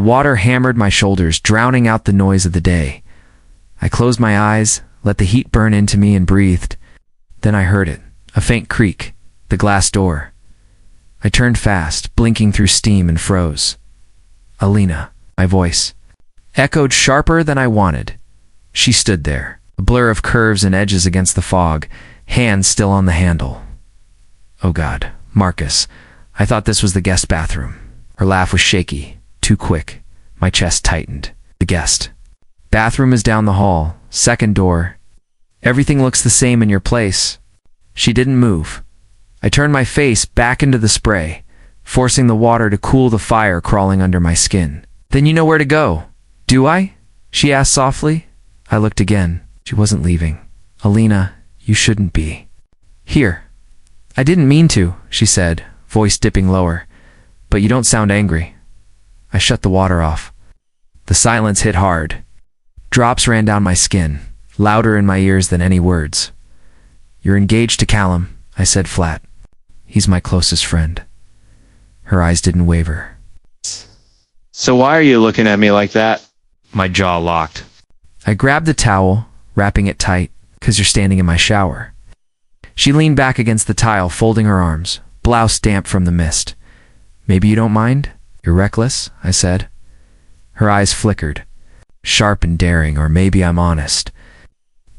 water hammered my shoulders, drowning out the noise of the day. I closed my eyes, let the heat burn into me, and breathed. Then I heard it, a faint creak, the glass door. I turned fast, blinking through steam, and froze. Alina, my voice, echoed sharper than I wanted. She stood there, a blur of curves and edges against the fog, hands still on the handle. Oh God, Marcus, I thought this was the guest bathroom. Her laugh was shaky, too quick. My chest tightened. The guest. Bathroom is down the hall, second door. Everything looks the same in your place. She didn't move. I turned my face back into the spray, forcing the water to cool the fire crawling under my skin. Then you know where to go. Do I? She asked softly. I looked again. She wasn't leaving. Alina, you shouldn't be. Here. I didn't mean to, she said, voice dipping lower. But you don't sound angry. I shut the water off. The silence hit hard. Drops ran down my skin, louder in my ears than any words. You're engaged to Callum, I said flat. He's my closest friend. Her eyes didn't waver. So why are you looking at me like that? My jaw locked. I grabbed the towel, wrapping it tight, 'cause you're standing in my shower. She leaned back against the tile, folding her arms, blouse damp from the mist. Maybe you don't mind? You're reckless, I said. Her eyes flickered, sharp and daring, or maybe I'm honest.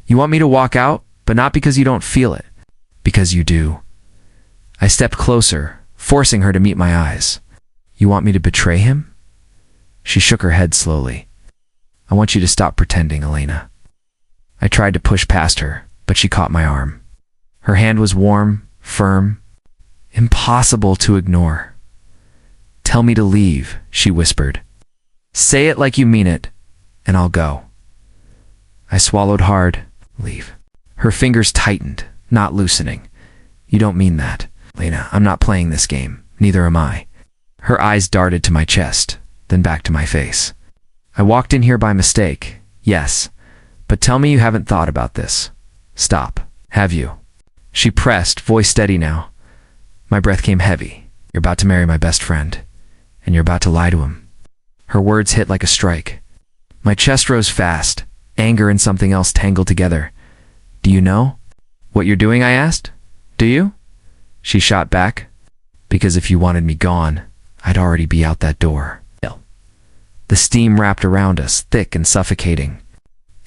You want me to walk out, but not because you don't feel it, because you do. I stepped closer, forcing her to meet my eyes. You want me to betray him? She shook her head slowly. I want you to stop pretending, Elena. I tried to push past her, but she caught my arm. Her hand was warm, firm, impossible to ignore. Tell me to leave, she whispered. Say it like you mean it, and I'll go. I swallowed hard. Leave. Her fingers tightened, not loosening. You don't mean that. Lena, I'm not playing this game. Neither am I. Her eyes darted to my chest, then back to my face. I walked in here by mistake, yes, but tell me you haven't thought about this. Stop. Have you? She pressed, voice steady now. My breath came heavy. You're about to marry my best friend, and you're about to lie to him. Her words hit like a strike. My chest rose fast, anger and something else tangled together. Do you know what you're doing? I asked. Do you? She shot back. Because if you wanted me gone, I'd already be out that door. The steam wrapped around us, thick and suffocating.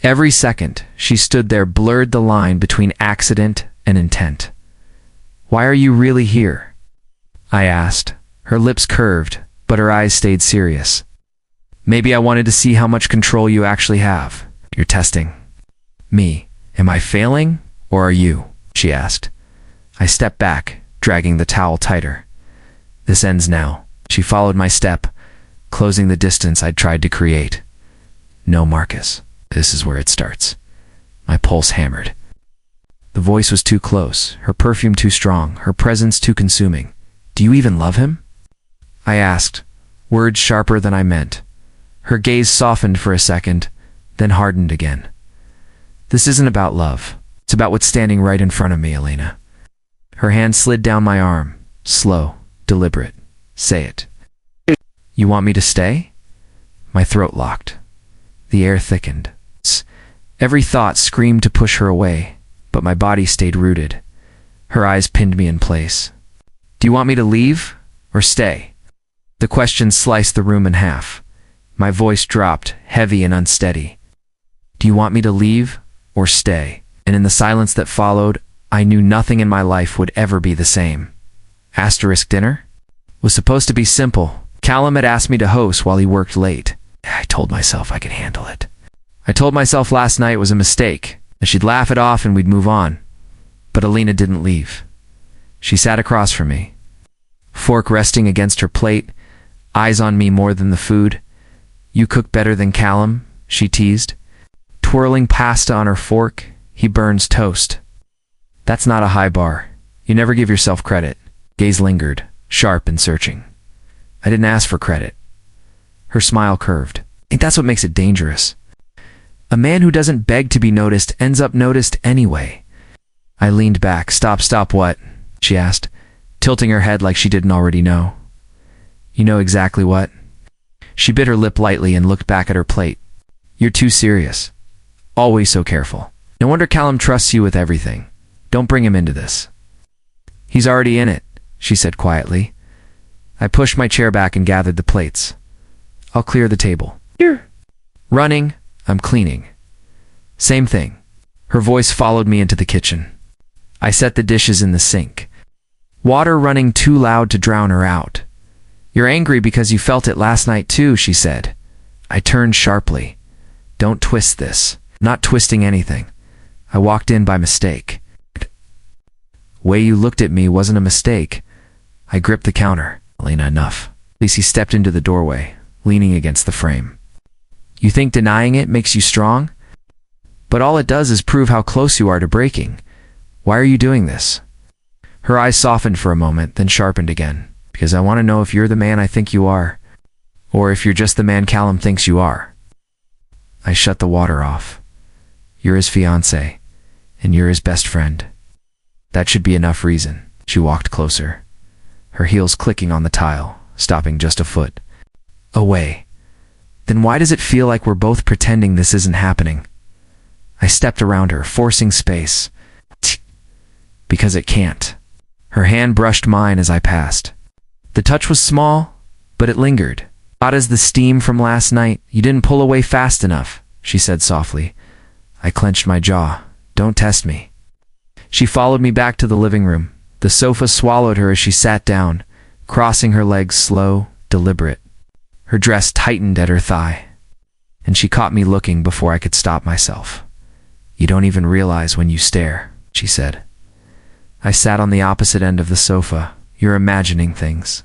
Every second, she stood there, blurred the line between accident and intent. Why are you really here? I asked. Her lips curved, but her eyes stayed serious. Maybe I wanted to see how much control you actually have. You're testing me. Am I failing, or are you? She asked. I stepped back, dragging the towel tighter. This ends now. She followed my step, closing the distance I'd tried to create. No, Marcus, this is where it starts. My pulse hammered. The voice was too close, her perfume too strong, her presence too consuming. Do you even love him? I asked, words sharper than I meant. Her gaze softened for a second, then hardened again. This isn't about love. It's about what's standing right in front of me, Elena. Her hand slid down my arm, slow, deliberate. Say it. You want me to stay? My throat locked. The air thickened. Every thought screamed to push her away, but my body stayed rooted. Her eyes pinned me in place. Do you want me to leave or stay? The question sliced the room in half. My voice dropped, heavy and unsteady. Do you want me to leave or stay? And in the silence that followed, I knew nothing in my life would ever be the same. Asterisk dinner? Was supposed to be simple. Callum had asked me to host while he worked late. I told myself I could handle it. I told myself last night was a mistake, that she'd laugh it off and we'd move on. But Alina didn't leave. She sat across from me, fork resting against her plate, eyes on me more than the food. You cook better than Callum, she teased. Twirling pasta on her fork, he burns toast. That's not a high bar. You never give yourself credit. Gaze lingered, sharp and searching. I didn't ask for credit. Her smile curved. I think that's what makes it dangerous. A man who doesn't beg to be noticed ends up noticed anyway. I leaned back. Stop what? She asked, tilting her head like she didn't already know. You know exactly what? She bit her lip lightly and looked back at her plate. You're too serious. Always so careful. No wonder Callum trusts you with everything. Don't bring him into this. He's already in it, she said quietly. I pushed my chair back and gathered the plates. I'll clear the table. Here. Running, I'm cleaning. Same thing. Her voice followed me into the kitchen. I set the dishes in the sink. Water running too loud to drown her out. You're angry because you felt it last night too, she said. I turned sharply. Don't twist this. Not twisting anything. I walked in by mistake. Way you looked at me wasn't a mistake. I gripped the counter. Elena, enough. Lacey stepped into the doorway, leaning against the frame. You think denying it makes you strong? But all it does is prove how close you are to breaking. Why are you doing this? Her eyes softened for a moment, then sharpened again. Because I want to know if you're the man I think you are, or if you're just the man Callum thinks you are. I shut the water off. You're his fiancé, and you're his best friend. That should be enough reason. She walked closer, her heels clicking on the tile, stopping just a foot away. Then why does it feel like we're both pretending this isn't happening? I stepped around her, forcing space. Because it can't. Her hand brushed mine as I passed. The touch was small, but it lingered. Hot as the steam from last night. You didn't pull away fast enough, she said softly. I clenched my jaw. Don't test me. She followed me back to the living room. The sofa swallowed her as she sat down, crossing her legs slow, deliberate. Her dress tightened at her thigh, and she caught me looking before I could stop myself. You don't even realize when you stare, she said. I sat on the opposite end of the sofa. You're imagining things.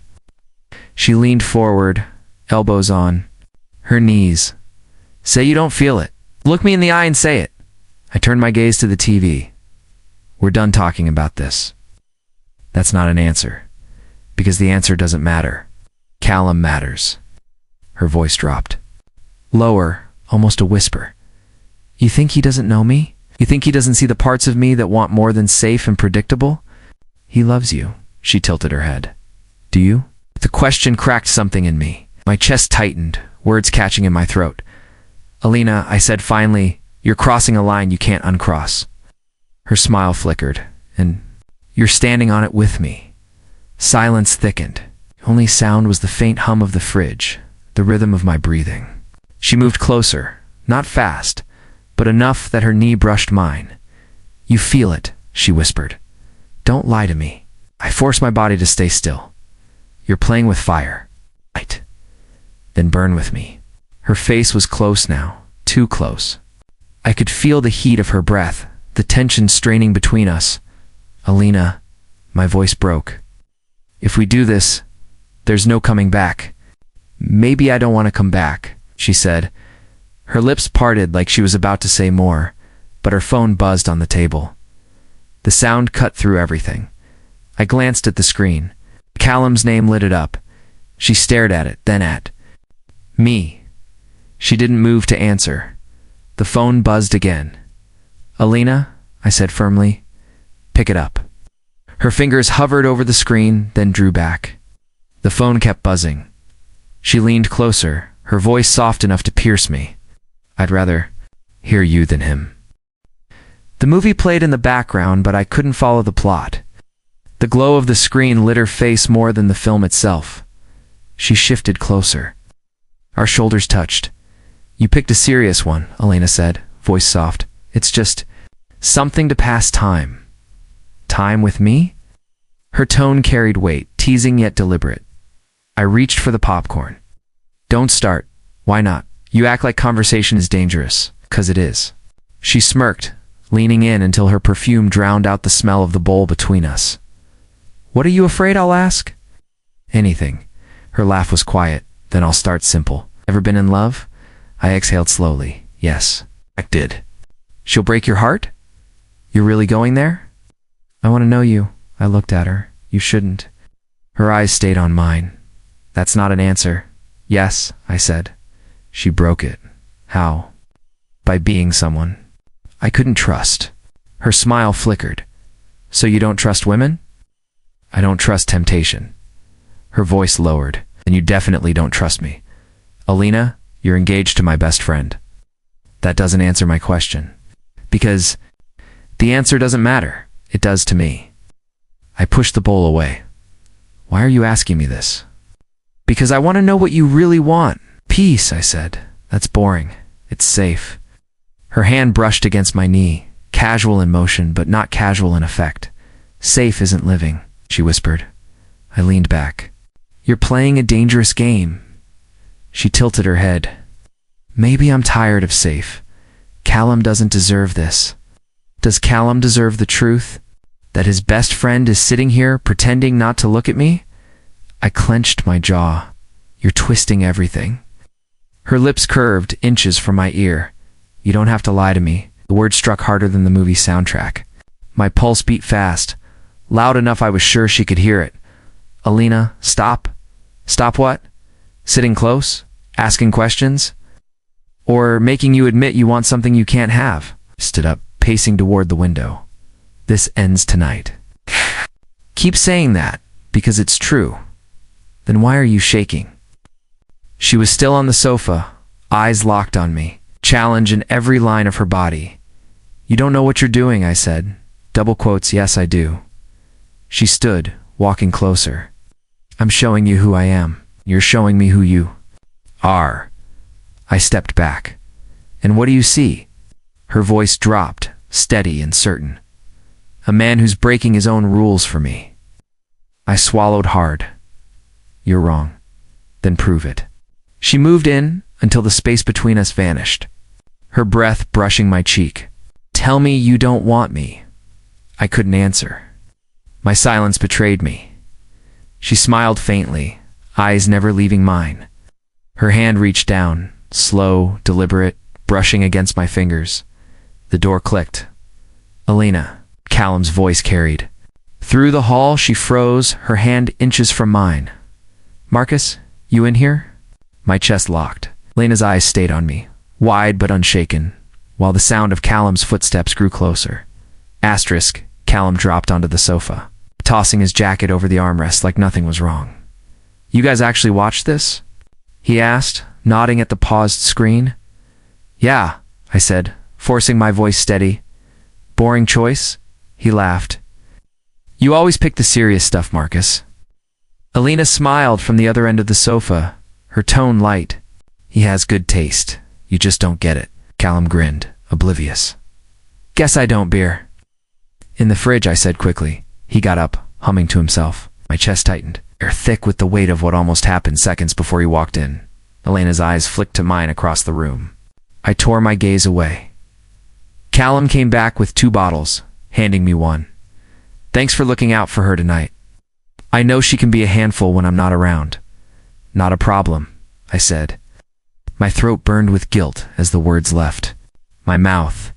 She leaned forward, elbows on, her knees. Say you don't feel it. Look me in the eye and say it. I turned my gaze to the TV. We're done talking about this. That's not an answer, because the answer doesn't matter. Callum matters. Her voice dropped. Lower, almost a whisper. You think he doesn't know me? You think he doesn't see the parts of me that want more than safe and predictable? He loves you. She tilted her head. Do you? The question cracked something in me. My chest tightened, words catching in my throat. Alina, I said finally, you're crossing a line you can't uncross. Her smile flickered, and you're standing on it with me. Silence thickened. The only sound was the faint hum of the fridge, the rhythm of my breathing. She moved closer, not fast, but enough that her knee brushed mine. You feel it, she whispered. Don't lie to me. I forced my body to stay still. You're playing with fire. Right. Then burn with me. Her face was close now, too close. I could feel the heat of her breath, the tension straining between us. Alina, my voice broke. If we do this, there's no coming back. Maybe I don't want to come back, she said. Her lips parted like she was about to say more, but her phone buzzed on the table. The sound cut through everything. I glanced at the screen. Callum's name lit it up. She stared at it, then at me. She didn't move to answer. The phone buzzed again. Alina, I said firmly, pick it up. Her fingers hovered over the screen, then drew back. The phone kept buzzing. She leaned closer, her voice soft enough to pierce me. I'd rather hear you than him. The movie played in the background, but I couldn't follow the plot. The glow of the screen lit her face more than the film itself. She shifted closer. Our shoulders touched. You picked a serious one, Elena said, voice soft. It's just something to pass time. Time with me? Her tone carried weight, teasing yet deliberate. I reached for the popcorn. Don't start. Why not? You act like conversation is dangerous, 'cause it is. She smirked, leaning in until her perfume drowned out the smell of the bowl between us. What are you afraid I'll ask? Anything. Her laugh was quiet. Then I'll start simple. Ever been in love? I exhaled slowly. Yes, I did. She'll break your heart? You're really going there? I want to know you. I looked at her. You shouldn't. Her eyes stayed on mine. That's not an answer. Yes, I said. She broke it. How? By being someone I couldn't trust. Her smile flickered. So you don't trust women? I don't trust temptation. Her voice lowered. Then you definitely don't trust me. Alina, you're engaged to my best friend. That doesn't answer my question. Because the answer doesn't matter. It does to me. I pushed the bowl away. Why are you asking me this? Because I want to know what you really want. Peace, I said. That's boring. It's safe. Her hand brushed against my knee, casual in motion, but not casual in effect. Safe isn't living, she whispered. I leaned back. You're playing a dangerous game. She tilted her head. Maybe I'm tired of safe. Callum doesn't deserve this. Does Callum deserve the truth? That his best friend is sitting here pretending not to look at me? I clenched my jaw. You're twisting everything. Her lips curved inches from my ear. You don't have to lie to me. The word struck harder than the movie soundtrack. My pulse beat fast, loud enough I was sure she could hear it. Alina, stop. Stop what? Sitting close? Asking questions? Or making you admit you want something you can't have? Stood up, pacing toward the window. This ends tonight. Keep saying that, because it's true. Then why are you shaking? She was still on the sofa, eyes locked on me, challenge in every line of her body. You don't know what you're doing, I said. Double quotes, yes I do. She stood, walking closer. I'm showing you who I am. You're showing me who you are. I stepped back. And what do you see? Her voice dropped, steady and certain. A man who's breaking his own rules for me. I swallowed hard. You're wrong. Then prove it. She moved in until the space between us vanished, her breath brushing my cheek. Tell me you don't want me. I couldn't answer. My silence betrayed me. She smiled faintly, eyes never leaving mine. Her hand reached down, slow, deliberate, brushing against my fingers. The door clicked. Alina, Callum's voice carried. Through the hall she froze, her hand inches from mine. Marcus, you in here? My chest locked. Lena's eyes stayed on me, wide but unshaken, while the sound of Callum's footsteps grew closer. Asterisk, Callum dropped onto the sofa, tossing his jacket over the armrest like nothing was wrong. You guys actually watched this? He asked, nodding at the paused screen. Yeah, I said, forcing my voice steady. Boring choice? He laughed. You always pick the serious stuff, Marcus. Alina smiled from the other end of the sofa, her tone light. He has good taste. You just don't get it. Callum grinned, oblivious. Guess I don't, beer. In the fridge, I said quickly. He got up, humming to himself. My chest tightened, air thick with the weight of what almost happened seconds before he walked in. Elena's eyes flicked to mine across the room. I tore my gaze away. Callum came back with 2 bottles, handing me one. Thanks for looking out for her tonight. I know she can be a handful when I'm not around. Not a problem, I said. My throat burned with guilt as the words left my mouth.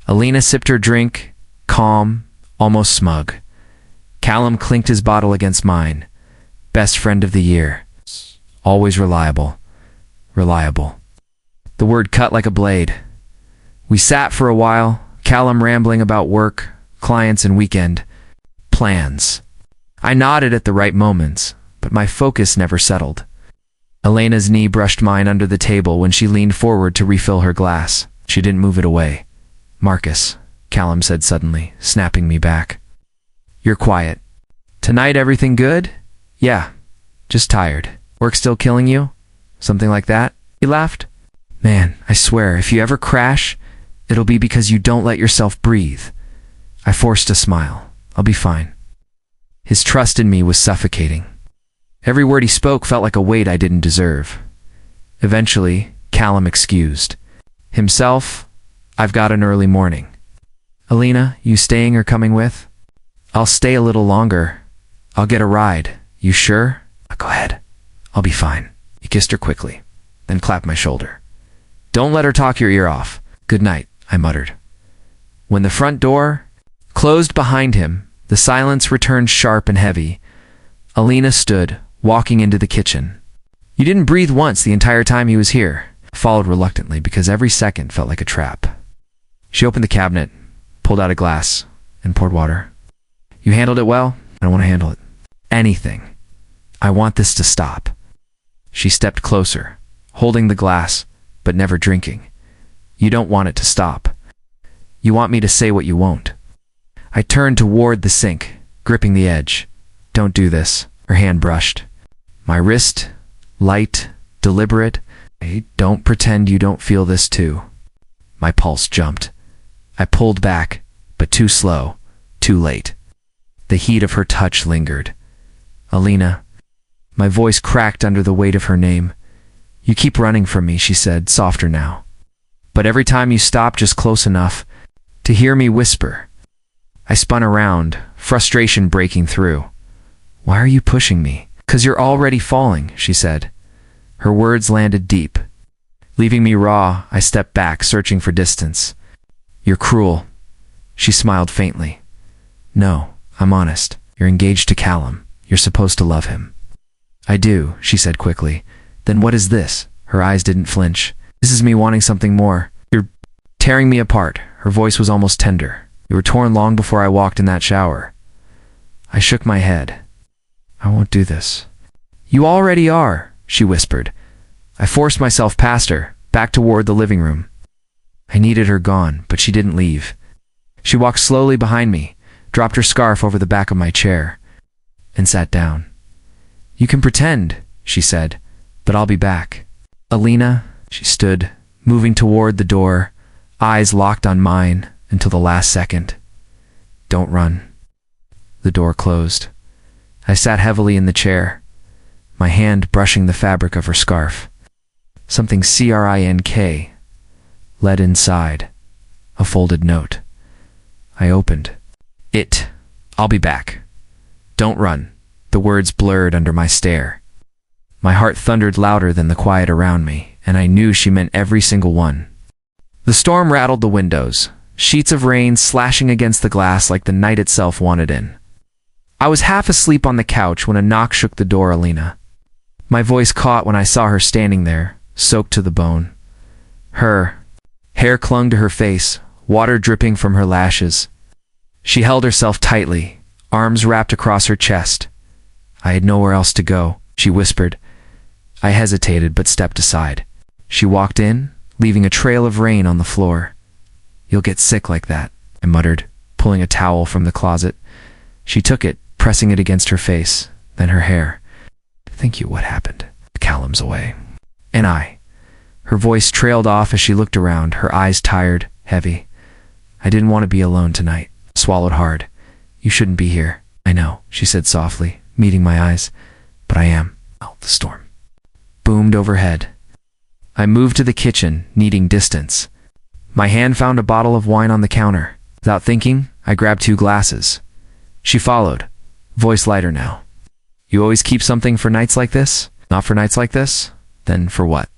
Alina sipped her drink, calm, almost smug. Callum clinked his bottle against mine. Best friend of the year. Always reliable. Reliable. The word cut like a blade. We sat for a while, Callum rambling about work, clients, and weekend plans. I nodded at the right moments, but my focus never settled. Elena's knee brushed mine under the table when she leaned forward to refill her glass. She didn't move it away. Marcus, Callum said suddenly, snapping me back. You're quiet. Tonight everything good? Yeah, just tired. Work still killing you? Something like that? He laughed. Man, I swear, if you ever crash, it'll be because you don't let yourself breathe. I forced a smile. I'll be fine. His trust in me was suffocating. Every word he spoke felt like a weight I didn't deserve. Eventually, Callum excused. Himself, I've got an early morning. Alina, you staying or coming with? I'll stay a little longer. I'll get a ride. You sure? Go ahead. I'll be fine. He kissed her quickly, then clapped my shoulder. Don't let her talk your ear off. Good night, I muttered. When the front door closed behind him, the silence returned sharp and heavy. Alina stood, walking into the kitchen. You didn't breathe once the entire time he was here. I followed reluctantly because every second felt like a trap. She opened the cabinet, pulled out a glass, and poured water. You handled it well. I don't want to handle it. Anything. I want this to stop. She stepped closer, holding the glass, but never drinking. You don't want it to stop. You want me to say what you won't. I turned toward the sink, gripping the edge. Don't do this. Her hand brushed my wrist, light, deliberate. Hey, don't pretend you don't feel this too. My pulse jumped. I pulled back, but too slow, too late. The heat of her touch lingered. Alina. My voice cracked under the weight of her name. You keep running from me, she said, softer now. But every time you stop just close enough to hear me whisper. I spun around, frustration breaking through. Why are you pushing me? 'Cause you're already falling, she said. Her words landed deep. Leaving me raw, I stepped back, searching for distance. You're cruel. She smiled faintly. No, I'm honest. You're engaged to Callum. You're supposed to love him. I do, she said quickly. Then what is this? Her eyes didn't flinch. This is me wanting something more. You're tearing me apart. Her voice was almost tender. You were torn long before I walked in that shower. I shook my head. I won't do this. You already are, she whispered. I forced myself past her, back toward the living room. I needed her gone, but she didn't leave. She walked slowly behind me, dropped her scarf over the back of my chair, and sat down. You can pretend, she said, but I'll be back. Alina, she stood, moving toward the door, eyes locked on mine until the last second. Don't run. The door closed. I sat heavily in the chair, my hand brushing the fabric of her scarf. Something CRINK led inside, a folded note. I opened. I'll be back. Don't run. The words blurred under my stare. My heart thundered louder than the quiet around me, and I knew she meant every single one. The storm rattled the windows, sheets of rain slashing against the glass like the night itself wanted in. I was half asleep on the couch when a knock shook the door. Alina. My voice caught when I saw her standing there, soaked to the bone. Her hair clung to her face, water dripping from her lashes. She held herself tightly, arms wrapped across her chest. I had nowhere else to go, she whispered. I hesitated but stepped aside. She walked in, leaving a trail of rain on the floor. You'll get sick like that, I muttered, pulling a towel from the closet. She took it, pressing it against her face, then her hair. Thank you, what happened? Callum's away. And I. Her voice trailed off as she looked around, her eyes tired, heavy. I didn't want to be alone tonight. Swallowed hard. You shouldn't be here. I know, she said softly, meeting my eyes. But I am. Oh, the storm boomed overhead. I moved to the kitchen, needing distance. My hand found a bottle of wine on the counter. Without thinking, I grabbed 2 glasses. She followed, voice lighter now. You always keep something for nights like this? Not for nights like this? Then for what?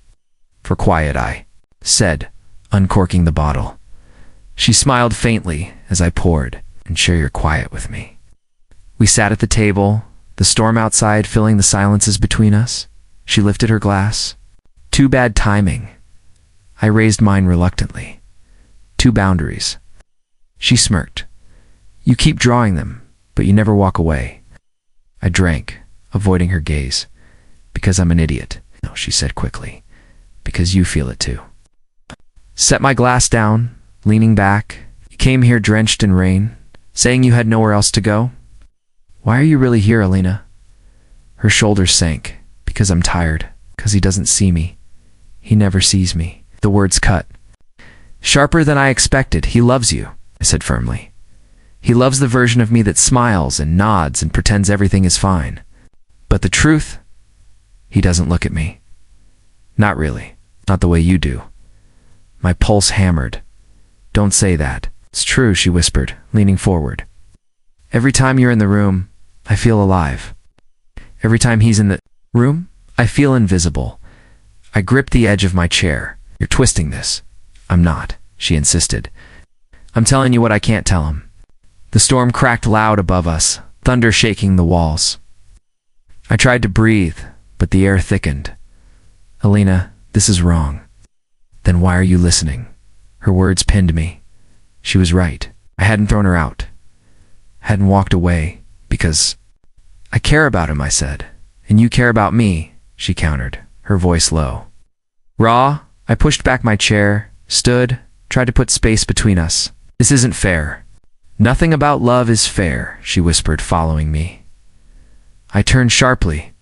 For quiet, I said, uncorking the bottle. She smiled faintly as I poured. And share your quiet with me. We sat at the table, the storm outside filling the silences between us. She lifted her glass. Too bad timing. I raised mine reluctantly. 2 boundaries. She smirked. You keep drawing them, but you never walk away. I drank, avoiding her gaze. Because I'm an idiot. No, she said quickly. Because you feel it too. Set my glass down, leaning back. You came here drenched in rain, saying you had nowhere else to go? Why are you really here, Alina? Her shoulders sank. Because I'm tired. Because he doesn't see me. He never sees me. The words cut. Sharper than I expected. He loves you, I said firmly. He loves the version of me that smiles and nods and pretends everything is fine. But the truth? He doesn't look at me. Not really. Not the way you do. My pulse hammered. Don't say that. It's true, she whispered, leaning forward. Every time you're in the room, I feel alive. Every time he's in the room, I feel invisible. I gripped the edge of my chair. You're twisting this. I'm not, she insisted. I'm telling you what I can't tell him. The storm cracked loud above us, thunder shaking the walls. I tried to breathe, but the air thickened. Alina, this is wrong. Then why are you listening? Her words pinned me. She was right. I hadn't thrown her out. Hadn't walked away, because I care about him, I said. And you care about me, she countered, her voice low. Raw, I pushed back my chair, stood, tried to put space between us. This isn't fair. Nothing about love is fair, she whispered, following me. I turned sharply.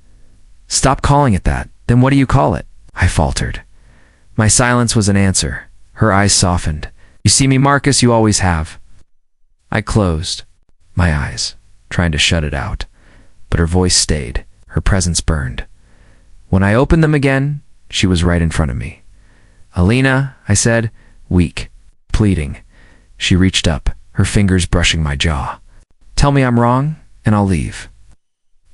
Stop calling it that. Then what do you call it? I faltered. My silence was an answer. Her eyes softened. You see me, Marcus, you always have. I closed my eyes, trying to shut it out. But her voice stayed. Her presence burned. When I opened them again, she was right in front of me. Alina, I said, weak, pleading. She reached up, her fingers brushing my jaw. Tell me I'm wrong, and I'll leave.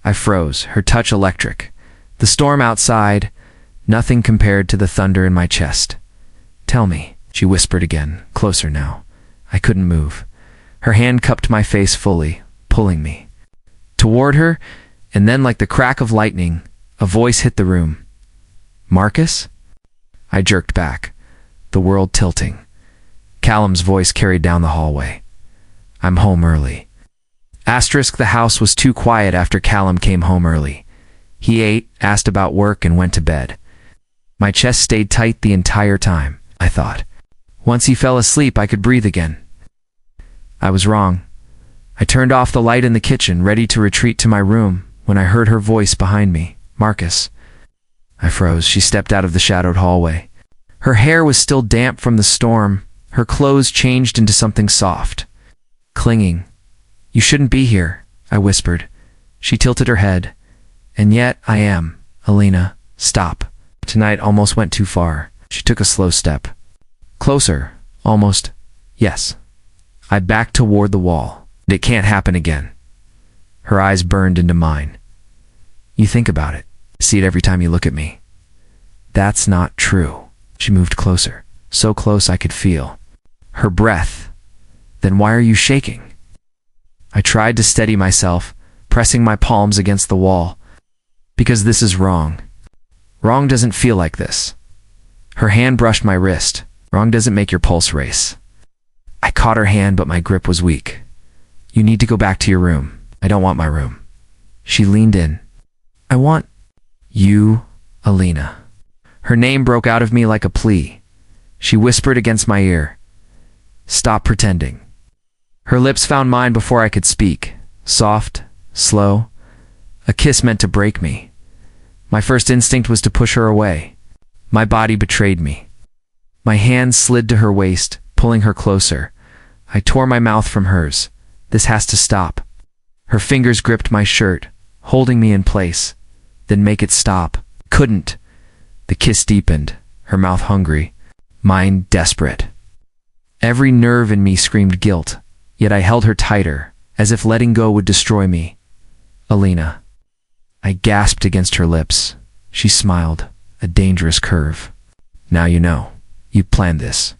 I froze, her touch electric. The storm outside, nothing compared to the thunder in my chest. Tell me, she whispered again, closer now. I couldn't move. Her hand cupped my face fully, pulling me toward her, and then like the crack of lightning, a voice hit the room. Marcus? I jerked back, the world tilting. Callum's voice carried down the hallway. I'm home early. Asterisk, the house was too quiet after Callum came home early. He ate, asked about work, and went to bed. My chest stayed tight the entire time, I thought. Once he fell asleep, I could breathe again. I was wrong. I turned off the light in the kitchen, ready to retreat to my room, when I heard her voice behind me. Marcus. I froze. She stepped out of the shadowed hallway. Her hair was still damp from the storm. Her clothes changed into something soft, clinging. You shouldn't be here, I whispered. She tilted her head. And yet I am. Alina, stop. Tonight almost went too far. She took a slow step. Closer. Almost. Yes. I backed toward the wall. It can't happen again. Her eyes burned into mine. You think about it. See it every time you look at me. That's not true. She moved closer. So close I could feel her breath. Then why are you shaking? I tried to steady myself, pressing my palms against the wall. Because this is wrong. Wrong doesn't feel like this. Her hand brushed my wrist. Wrong doesn't make your pulse race. I caught her hand, but my grip was weak. You need to go back to your room. I don't want my room. She leaned in. I want you, Alina. Her name broke out of me like a plea. She whispered against my ear. Stop pretending. Her lips found mine before I could speak. Soft, slow. A kiss meant to break me. My first instinct was to push her away. My body betrayed me. My hands slid to her waist, pulling her closer. I tore my mouth from hers. This has to stop. Her fingers gripped my shirt, holding me in place. Then make it stop. Couldn't. The kiss deepened, her mouth hungry, mine desperate. Every nerve in me screamed guilt, yet I held her tighter, as if letting go would destroy me. Alina. I gasped against her lips. She smiled, a dangerous curve. Now you know. You planned this.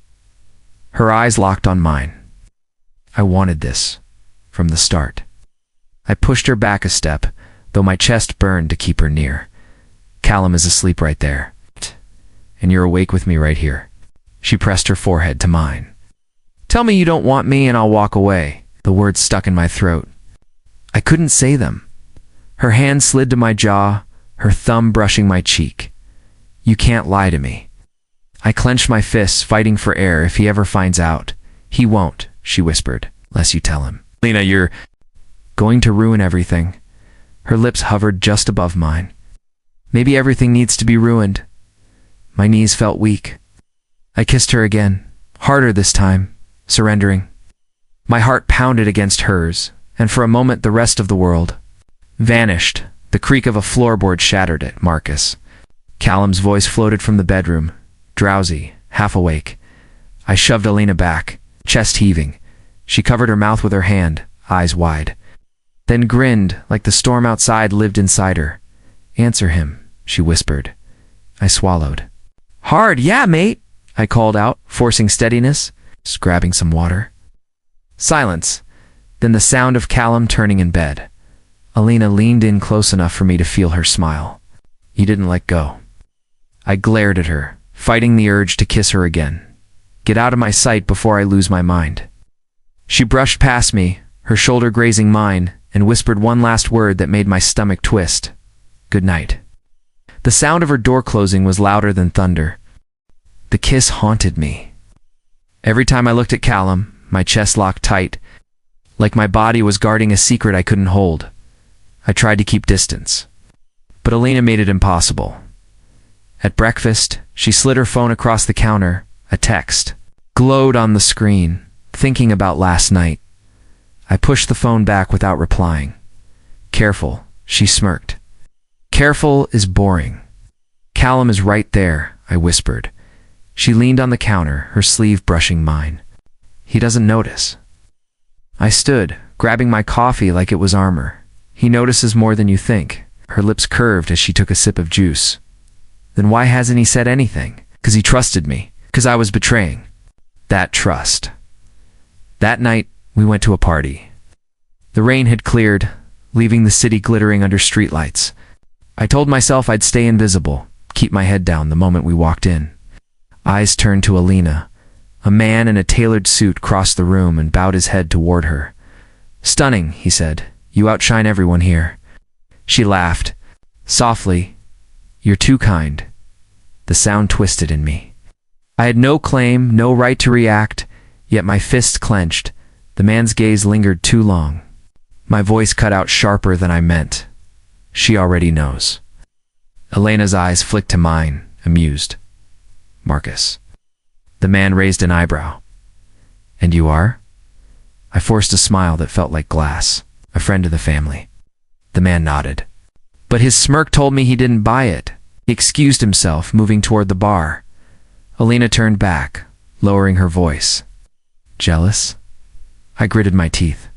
Her eyes locked on mine. I wanted this, from the start. I pushed her back a step, though my chest burned to keep her near. Callum is asleep right there. And you're awake with me right here. She pressed her forehead to mine. Tell me you don't want me and I'll walk away. The words stuck in my throat. I couldn't say them. Her hand slid to my jaw, her thumb brushing my cheek. You can't lie to me. I clenched my fists, fighting for air. If he ever finds out. He won't, she whispered, unless you tell him. Lena, you're going to ruin everything. Her lips hovered just above mine. Maybe everything needs to be ruined. My knees felt weak. I kissed her again, harder this time, surrendering. My heart pounded against hers, and for a moment the rest of the world vanished. The creak of a floorboard shattered it. Marcus. Callum's voice floated from the bedroom, drowsy, half awake. I shoved Alina back, chest heaving. She covered her mouth with her hand, eyes wide. Then grinned like the storm outside lived inside her. Answer him, she whispered. I swallowed. Hard, yeah, mate, I called out, forcing steadiness, grabbing some water. Silence, then the sound of Callum turning in bed. Alina leaned in close enough for me to feel her smile. He didn't let go. I glared at her, fighting the urge to kiss her again. Get out of my sight before I lose my mind. She brushed past me, her shoulder grazing mine, and whispered one last word that made my stomach twist. Good night. The sound of her door closing was louder than thunder. The kiss haunted me. Every time I looked at Callum, my chest locked tight, like my body was guarding a secret I couldn't hold. I tried to keep distance, but Elena made it impossible. At breakfast, she slid her phone across the counter. A text glowed on the screen, thinking about last night. I pushed the phone back without replying. Careful, she smirked. Careful is boring. Callum is right there, I whispered. She leaned on the counter, her sleeve brushing mine. He doesn't notice. I stood, grabbing my coffee like it was armor. He notices more than you think. Her lips curved as she took a sip of juice. Then why hasn't he said anything? 'Cause he trusted me. 'Cause I was betraying that trust. That night, we went to a party. The rain had cleared, leaving the city glittering under streetlights. I told myself I'd stay invisible, keep my head down the moment we walked in. Eyes turned to Elena. A man in a tailored suit crossed the room and bowed his head toward her. "Stunning," he said. "You outshine everyone here." She laughed. Softly, "You're too kind." The sound twisted in me. I had no claim, no right to react, yet my fists clenched. The man's gaze lingered too long. My voice cut out sharper than I meant. She already knows. Elena's eyes flicked to mine, amused. "Marcus." The man raised an eyebrow. "And you are?" I forced a smile that felt like glass. "A friend of the family." The man nodded. But his smirk told me he didn't buy it. He excused himself, moving toward the bar. Elena turned back, lowering her voice. "Jealous?" I gritted my teeth.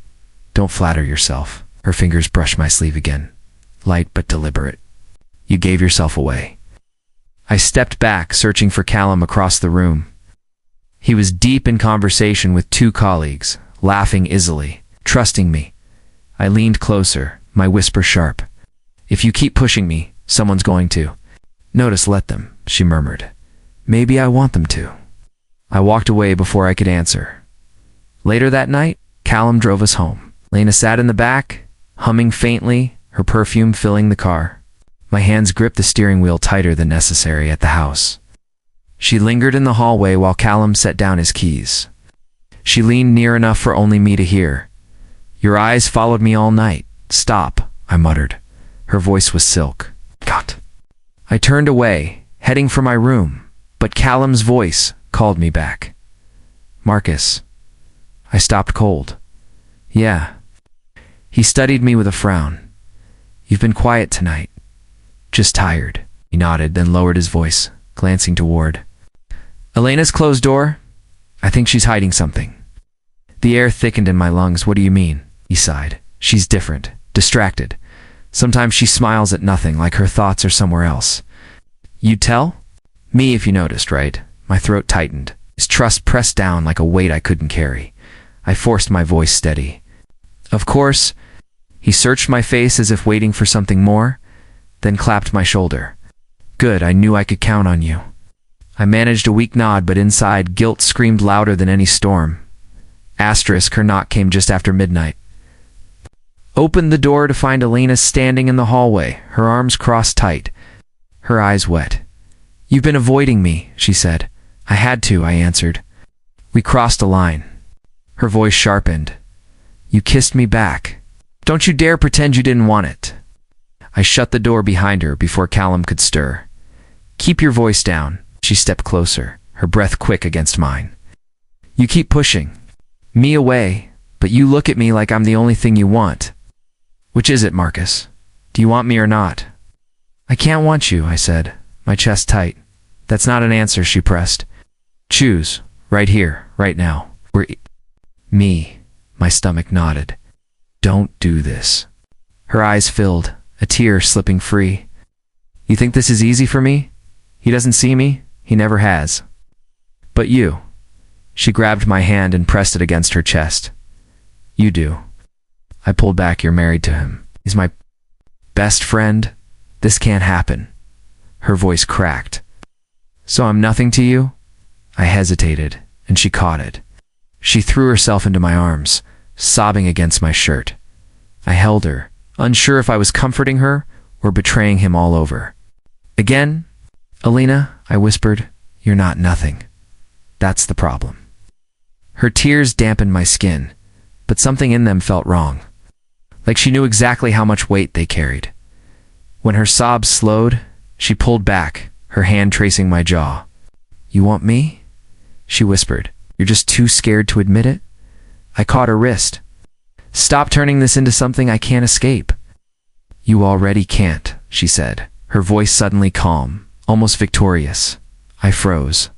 "Don't flatter yourself." Her fingers brushed my sleeve again, light but deliberate. "You gave yourself away." I stepped back, searching for Callum across the room. He was deep in conversation with two colleagues, laughing easily, trusting me. I leaned closer, my whisper sharp. "If you keep pushing me, someone's going to." "Notice, let them," she murmured. "Maybe I want them to." I walked away before I could answer. Later that night, Callum drove us home. Lena sat in the back, humming faintly, her perfume filling the car. My hands gripped the steering wheel tighter than necessary at the house. She lingered in the hallway while Callum set down his keys. She leaned near enough for only me to hear. "Your eyes followed me all night. Stop," I muttered. Her voice was silk. "God." I turned away, heading for my room, but Callum's voice called me back. "Marcus." I stopped cold. "Yeah." He studied me with a frown. "You've been quiet tonight." "Just tired." He nodded, then lowered his voice, glancing toward Elena's closed door. "I think she's hiding something." The air thickened in my lungs. "What do you mean?" He sighed. "She's different, distracted. Sometimes she smiles at nothing, like her thoughts are somewhere else." "You'd tell?" "Me if you noticed, right?" My throat tightened. His trust pressed down like a weight I couldn't carry. I forced my voice steady. "Of course." He searched my face as if waiting for something more, then clapped my shoulder. "Good, I knew I could count on you." I managed a weak nod, but inside, guilt screamed louder than any storm. Asterisk, her knock came just after midnight. Opened the door to find Elena standing in the hallway, her arms crossed tight, her eyes wet. "You've been avoiding me," she said. "I had to," I answered. "We crossed a line." Her voice sharpened. "You kissed me back. Don't you dare pretend you didn't want it." I shut the door behind her before Callum could stir. "Keep your voice down." She stepped closer, her breath quick against mine. "You keep pushing me away, but you look at me like I'm the only thing you want. Which is it, Marcus? Do you want me or not?" "I can't want you," I said, my chest tight. "That's not an answer," she pressed. "Choose, right here, right now. Me." My stomach nodded. "Don't do this." Her eyes filled, a tear slipping free. "You think this is easy for me? He doesn't see me. He never has. But you." She grabbed my hand and pressed it against her chest. "You do." I pulled back. "You're married to him. He's my best friend. This can't happen." Her voice cracked. "So I'm nothing to you?" I hesitated, and she caught it. She threw herself into my arms, sobbing against my shirt. I held her, unsure if I was comforting her or betraying him all over. "Again, Elena," I whispered, You're not nothing. That's the problem. Her tears dampened my skin, but something in them felt wrong. Like she knew exactly how much weight they carried. When her sobs slowed, she pulled back, her hand tracing my jaw. You want me? She whispered. You're just too scared to admit it? I caught her wrist. Stop turning this into something I can't escape. You already can't, she said, her voice suddenly calm, almost victorious. I froze.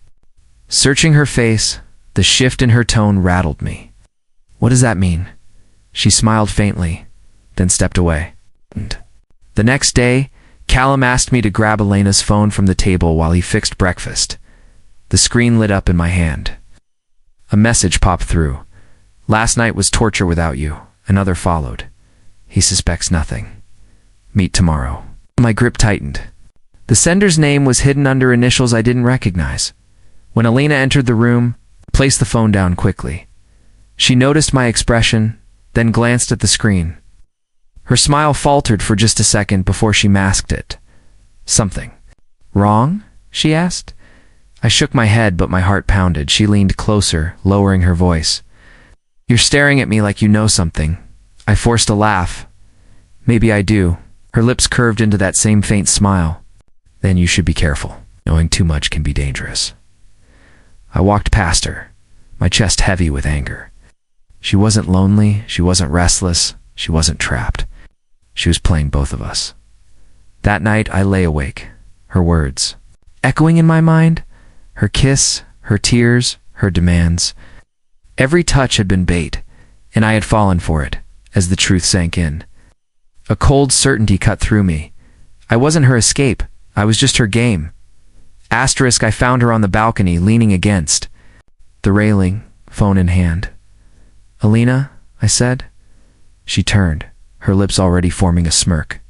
Searching her face, the shift in her tone rattled me. What does that mean? She smiled faintly, then stepped away. The next day, Callum asked me to grab Elena's phone from the table while he fixed breakfast. The screen lit up in my hand. A message popped through. Last night was torture without you. Another followed. He suspects nothing. Meet tomorrow. My grip tightened. The sender's name was hidden under initials I didn't recognize. When Elena entered the room, I placed the phone down quickly. She noticed my expression, then glanced at the screen. Her smile faltered for just a second before she masked it. Something wrong? She asked. I shook my head, but my heart pounded. She leaned closer, lowering her voice. You're staring at me like you know something. I forced a laugh. Maybe I do. Her lips curved into that same faint smile. Then you should be careful. Knowing too much can be dangerous. I walked past her, my chest heavy with anger. She wasn't lonely, she wasn't restless, she wasn't trapped. She was playing both of us. That night I lay awake, her words echoing in my mind, her kiss, her tears, her demands. Every touch had been bait, and I had fallen for it, as the truth sank in. A cold certainty cut through me. I wasn't her escape, I was just her game. Asterisk, I found her on the balcony, leaning against the railing, phone in hand. Elena, I said. She turned, her lips already forming a smirk.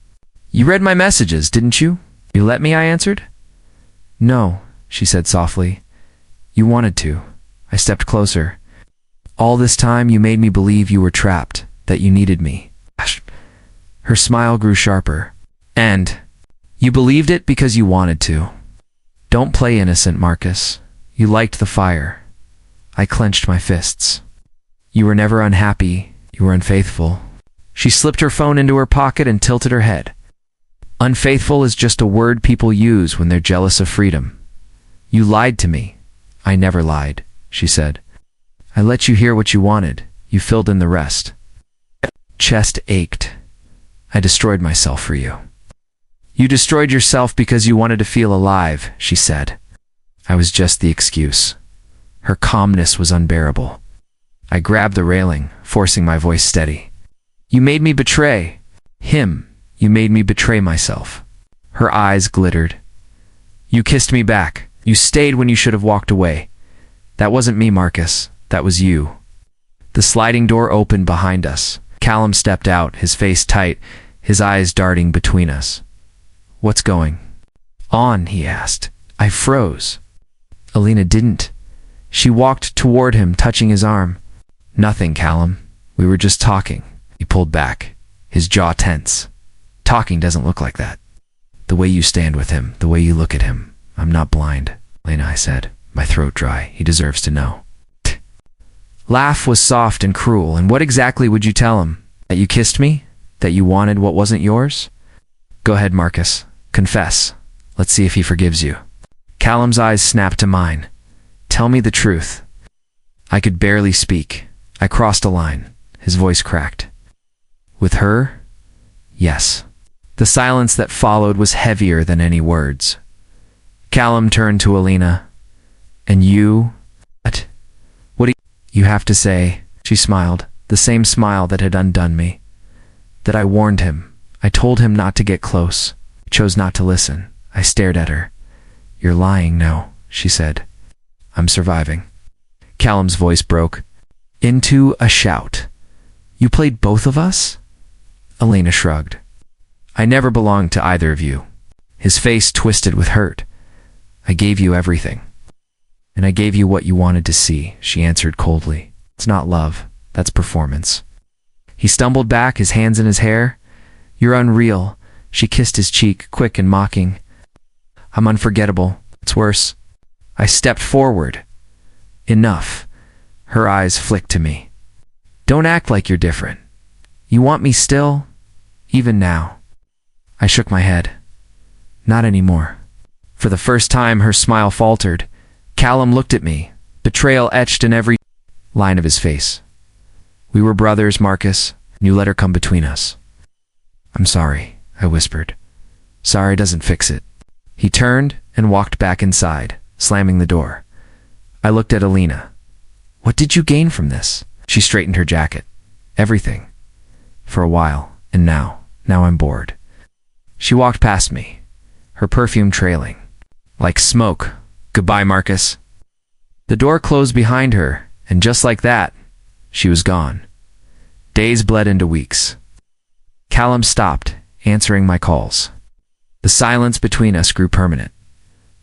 You read my messages, didn't you? You let me, I answered. No, she said softly. You wanted to. I stepped closer. All this time you made me believe you were trapped, that you needed me. Her smile grew sharper. And you believed it because you wanted to. Don't play innocent, Marcus. You liked the fire. I clenched my fists. You were never unhappy. You were unfaithful. She slipped her phone into her pocket and tilted her head. Unfaithful is just a word people use when they're jealous of freedom. You lied to me. I never lied, she said. I let you hear what you wanted. You filled in the rest. Chest ached. I destroyed myself for you. You destroyed yourself because you wanted to feel alive, she said. I was just the excuse. Her calmness was unbearable. I grabbed the railing, forcing my voice steady. You made me betray him. You made me betray myself. Her eyes glittered. You kissed me back. You stayed when you should have walked away. That wasn't me, Marcus. That was you. The sliding door opened behind us. Callum stepped out, his face tight, his eyes darting between us. What's going on? He asked. I froze. Elena didn't. She walked toward him, touching his arm. Nothing, Callum. We were just talking. He pulled back, his jaw tense. Talking doesn't look like that. The way you stand with him, the way you look at him. I'm not blind, Elena, I said, my throat dry. He deserves to know. Laugh was soft and cruel. And what exactly would you tell him? That you kissed me? That you wanted what wasn't yours? Go ahead, Marcus. Confess. Let's see if he forgives you. Callum's eyes snapped to mine. Tell me the truth. I could barely speak. I crossed a line. His voice cracked. With her? Yes. The silence that followed was heavier than any words. Callum turned to Elena. And you? What do you have to say? She smiled, the same smile that had undone me. That I warned him. I told him not to get close. He chose not to listen. I stared at her. You're lying now, she said. I'm surviving. Callum's voice broke into a shout. You played both of us? Elena shrugged. I never belonged to either of you. His face twisted with hurt. I gave you everything. And I gave you what you wanted to see, she answered coldly. It's not love. That's performance. He stumbled back, his hands in his hair. You're unreal. She kissed his cheek, quick and mocking. I'm unforgettable. It's worse. I stepped forward. Enough. Her eyes flicked to me. Don't act like you're different. You want me still? Even now? I shook my head. Not anymore. For the first time, her smile faltered. Callum looked at me, betrayal etched in every line of his face. We were brothers, Marcus, and you let her come between us. I'm sorry, I whispered. Sorry doesn't fix it. He turned and walked back inside, slamming the door. I looked at Alina. What did you gain from this? She straightened her jacket. Everything. For a while, and now I'm bored. She walked past me, her perfume trailing. Like smoke. Goodbye, Marcus. The door closed behind her, and just like that, she was gone. Days bled into weeks. Callum stopped, answering my calls. The silence between us grew permanent.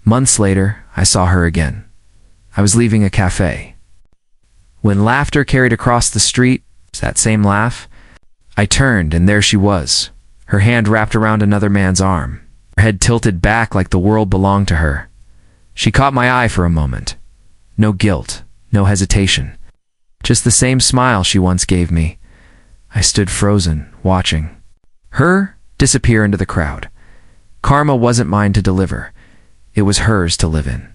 Months later, I saw her again. I was leaving a cafe. When laughter carried across the street, that same laugh, I turned and there she was, her hand wrapped around another man's arm, her head tilted back like the world belonged to her. She caught my eye for a moment. No guilt, no hesitation. Just the same smile she once gave me. I stood frozen, watching her disappear into the crowd. Karma wasn't mine to deliver. It was hers to live in.